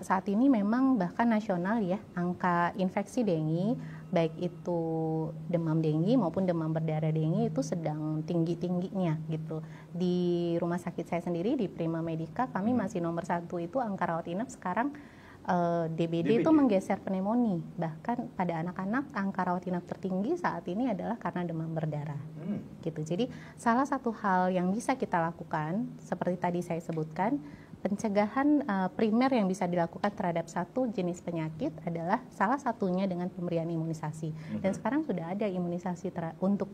Saat ini memang bahkan nasional ya, angka infeksi dengue, baik itu demam dengue maupun demam berdarah dengue itu sedang tinggi-tingginya gitu. Di rumah sakit saya sendiri, di Prima Medica, kami masih nomor 1 itu angka rawat inap sekarang DBD itu menggeser pneumonia. Bahkan pada anak-anak angka rawat inap tertinggi saat ini adalah karena demam berdarah. Gitu. Jadi salah satu hal yang bisa kita lakukan seperti tadi saya sebutkan, pencegahan primer yang bisa dilakukan terhadap satu jenis penyakit adalah salah satunya dengan pemberian imunisasi. Dan sekarang sudah ada imunisasi untuk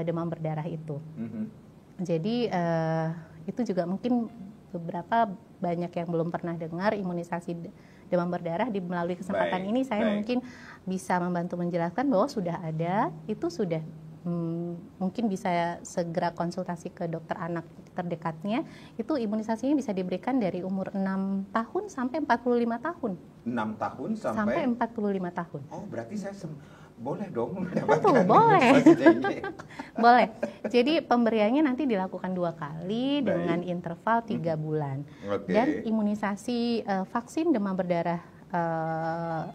demam berdarah itu. Jadi itu juga mungkin beberapa banyak yang belum pernah dengar imunisasi demam berdarah. Melalui kesempatan ini saya mungkin bisa membantu menjelaskan bahwa sudah ada, itu sudah mungkin bisa segera konsultasi ke dokter anak terdekatnya. Itu imunisasinya bisa diberikan dari umur 6 tahun sampai 45 tahun. 6 tahun sampai 45 tahun. Oh, berarti saya boleh dong mendapatkan imunisasi dengue. Boleh. Jadi pemberiannya nanti dilakukan 2 kali dengan interval 3 bulan. Dan imunisasi vaksin demam berdarah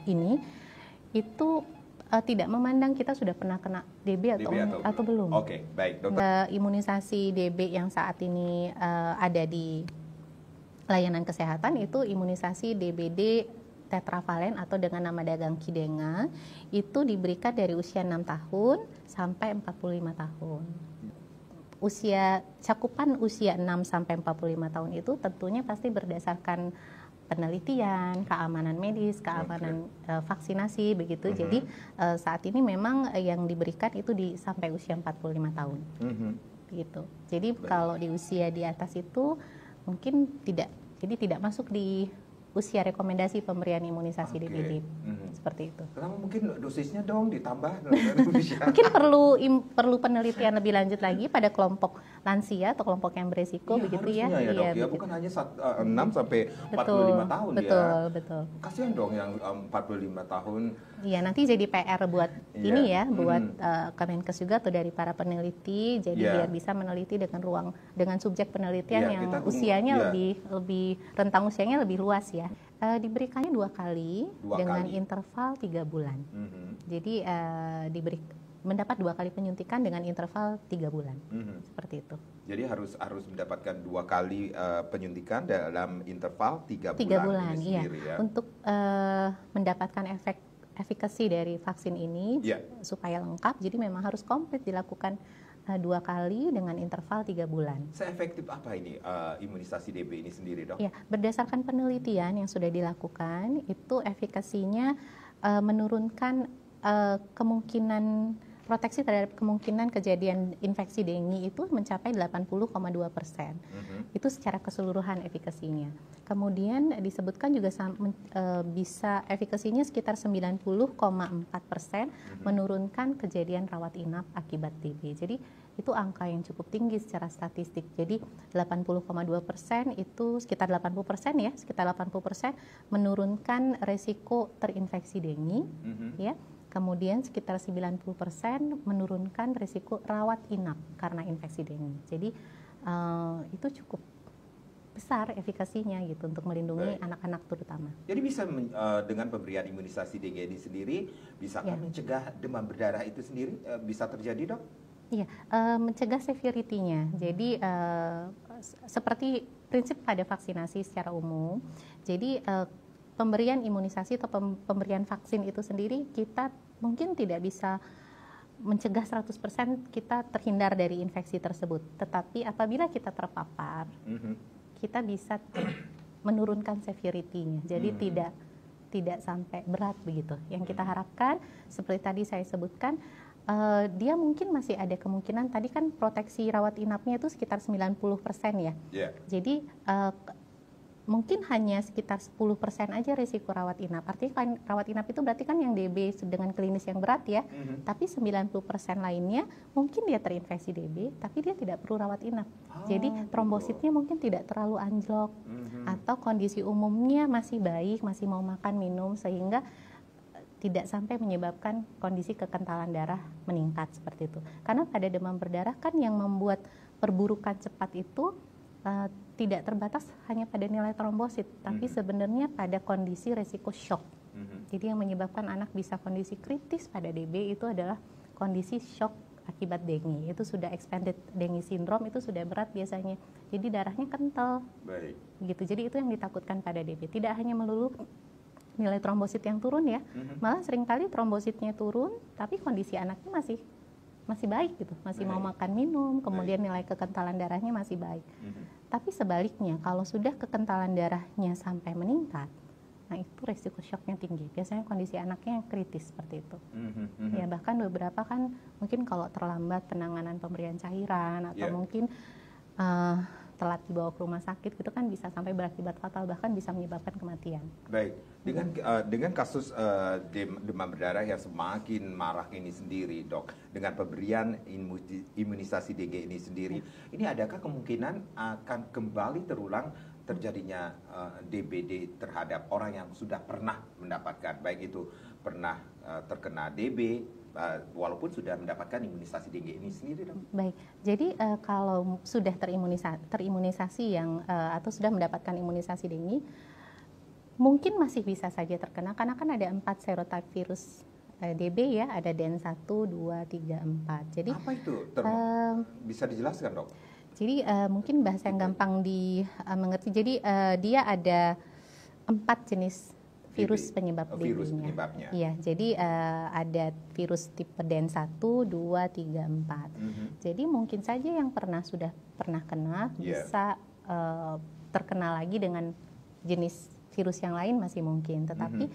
ini itu tidak memandang kita sudah pernah kena DB atau belum. Oke, baik, dokter. Imunisasi DB yang saat ini ada di layanan kesehatan itu imunisasi DBD tetravalen atau dengan nama dagang Qdenga, itu diberikan dari usia 6 tahun sampai 45 tahun. Cakupan usia 6 sampai 45 tahun itu tentunya pasti berdasarkan penelitian, keamanan medis, keamanan vaksinasi begitu. Jadi saat ini memang yang diberikan itu sampai usia 45 tahun. Gitu. Jadi kalau di usia di atas itu mungkin tidak masuk di usia rekomendasi pemberian imunisasi DBD. Seperti itu. Kenapa mungkin dosisnya dong ditambah? Mungkin perlu penelitian lebih lanjut lagi pada kelompok lansia atau kelompok yang beresiko begitu ya. Iya, dok, bukan hanya 6 sampai 45 tahun Betul. Kasihan dong yang 45 tahun. Iya, nanti jadi PR buat ini ya, buat Kemenkes juga atau dari para peneliti, jadi biar bisa meneliti dengan subjek penelitian yang usianya lebih rentang usianya lebih luas ya. Diberikannya 2 kali dengan interval 3 bulan. Jadi mendapat 2 kali penyuntikan dengan interval 3 bulan. Seperti itu. Jadi harus mendapatkan 2 kali penyuntikan dalam interval 3 bulan. 3 bulan, iya. Ya. Untuk mendapatkan efikasi dari vaksin ini supaya lengkap, jadi memang harus komplit dilakukan 2 kali dengan interval 3 bulan. Seefektif apa ini imunisasi DB ini sendiri, dok? Ya, berdasarkan penelitian yang sudah dilakukan, itu efikasinya menurunkan kemungkinan proteksi terhadap kemungkinan kejadian infeksi dengue itu mencapai 80,2%. Itu secara keseluruhan efikasinya. Kemudian disebutkan juga bisa efikasinya sekitar 90,4% menurunkan kejadian rawat inap akibat TB. Jadi itu angka yang cukup tinggi secara statistik. Jadi 80,2% itu sekitar 80% ya, sekitar 80% menurunkan resiko terinfeksi dengue, ya. Kemudian sekitar 90% menurunkan risiko rawat inap karena infeksi dengue. Jadi itu cukup besar efikasinya gitu untuk melindungi anak-anak terutama. Jadi bisa dengan pemberian imunisasi dengue ini sendiri, bisakah mencegah demam berdarah itu sendiri bisa terjadi, dok? Iya, mencegah severity-nya. Jadi seperti prinsip pada vaksinasi secara umum. Jadi pemberian imunisasi atau pemberian vaksin itu sendiri kita mungkin tidak bisa mencegah 100% kita terhindar dari infeksi tersebut. Tetapi apabila kita terpapar, kita bisa menurunkan severity-nya. Jadi tidak sampai berat begitu. Yang kita harapkan seperti tadi saya sebutkan, dia mungkin masih ada kemungkinan, tadi kan proteksi rawat inapnya itu sekitar 90% ya. Jadi mungkin hanya sekitar 10% aja risiko rawat inap. Artinya kan rawat inap itu berarti kan yang DB dengan klinis yang berat ya. Tapi 90% lainnya mungkin dia terinfeksi DB, tapi dia tidak perlu rawat inap. Jadi trombositnya mungkin tidak terlalu anjlok, atau kondisi umumnya masih baik, masih mau makan minum, sehingga tidak sampai menyebabkan kondisi kekentalan darah meningkat seperti itu. Karena pada demam berdarah kan yang membuat perburukan cepat itu tidak terbatas hanya pada nilai trombosit, tapi sebenarnya pada kondisi resiko shock. Jadi yang menyebabkan anak bisa kondisi kritis pada DB itu adalah kondisi shock akibat dengue. Itu sudah expanded dengue syndrome, itu sudah berat biasanya. Jadi darahnya kental. Baik. Gitu. Jadi itu yang ditakutkan pada DB. Tidak hanya melulu nilai trombosit yang turun ya, malah seringkali trombositnya turun, tapi kondisi anaknya masih baik gitu, masih mau makan minum, kemudian nilai kekentalan darahnya masih baik. Tapi sebaliknya, kalau sudah kekentalan darahnya sampai meningkat, nah itu resiko shocknya tinggi. Biasanya kondisi anaknya yang kritis seperti itu. Ya bahkan beberapa kan mungkin kalau terlambat penanganan pemberian cairan atau mungkin telat dibawa ke rumah sakit gitu kan bisa sampai berakibat fatal, bahkan bisa menyebabkan kematian. Baik, dengan kasus demam berdarah yang semakin marak ini sendiri, Dok, dengan pemberian imunisasi dengue ini sendiri, ini adakah kemungkinan akan kembali terulang terjadinya DBD terhadap orang yang sudah pernah mendapatkan, baik itu pernah terkena DB, walaupun sudah mendapatkan imunisasi dengue ini sendiri, Dok? Baik, jadi kalau sudah terimunisasi yang atau sudah mendapatkan imunisasi dengue, mungkin masih bisa saja terkena karena kan ada 4 serotype virus DB ya, ada DN1, 2, 3, 4. Jadi apa itu? Bisa dijelaskan, Dok? Jadi mungkin bahasa yang gampang dimengerti. Jadi dia ada 4 jenis virus penyebab DB-nya. Iya, jadi ada virus tipe DN1, 2, 3, 4. Jadi mungkin saja yang sudah pernah kena bisa terkena lagi dengan jenis virus yang lain masih mungkin, tetapi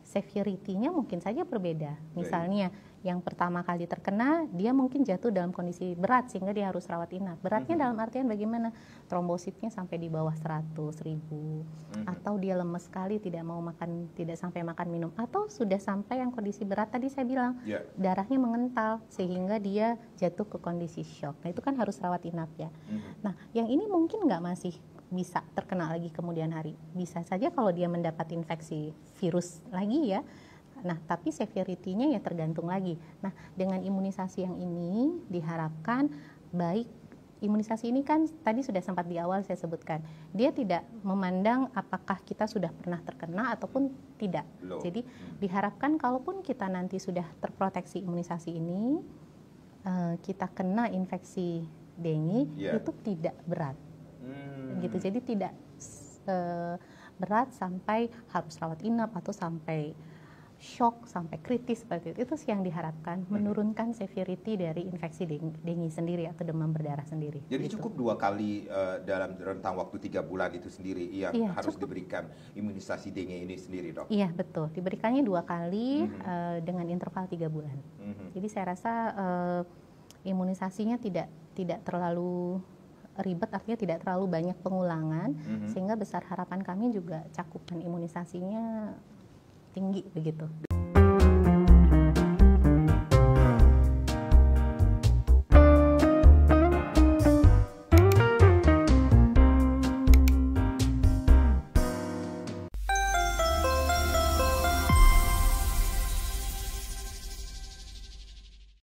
severity-nya mungkin saja berbeda. Misalnya yang pertama kali terkena, dia mungkin jatuh dalam kondisi berat sehingga dia harus rawat inap. Beratnya dalam artian bagaimana? Trombositnya sampai di bawah 100.000, atau dia lemes sekali, tidak sampai makan minum, atau sudah sampai yang kondisi berat tadi saya bilang, darahnya mengental sehingga dia jatuh ke kondisi shock. Nah itu kan harus rawat inap ya. Nah yang ini mungkin nggak masih bisa terkena lagi kemudian hari. Bisa saja kalau dia mendapat infeksi virus lagi ya. Nah, tapi severity-nya ya tergantung lagi. Nah, dengan imunisasi yang ini diharapkan baik, imunisasi ini kan tadi sudah sempat di awal saya sebutkan, dia tidak memandang apakah kita sudah pernah terkena ataupun tidak. Jadi diharapkan kalaupun kita nanti sudah terproteksi imunisasi ini, kita kena infeksi dengue itu tidak berat. Gitu. Jadi tidak berat sampai harus rawat inap atau sampai shock, sampai kritis seperti itu. Itu sih yang diharapkan, menurunkan severity dari infeksi dengue sendiri atau demam berdarah sendiri. Jadi gitu. Cukup 2 kali dalam rentang waktu 3 bulan itu sendiri yang harus diberikan imunisasi dengue ini sendiri, Dok? Iya, betul. Diberikannya 2 kali dengan interval 3 bulan. Jadi saya rasa imunisasinya tidak terlalu ribet, artinya tidak terlalu banyak pengulangan, sehingga besar harapan kami juga cakupan imunisasinya tinggi begitu.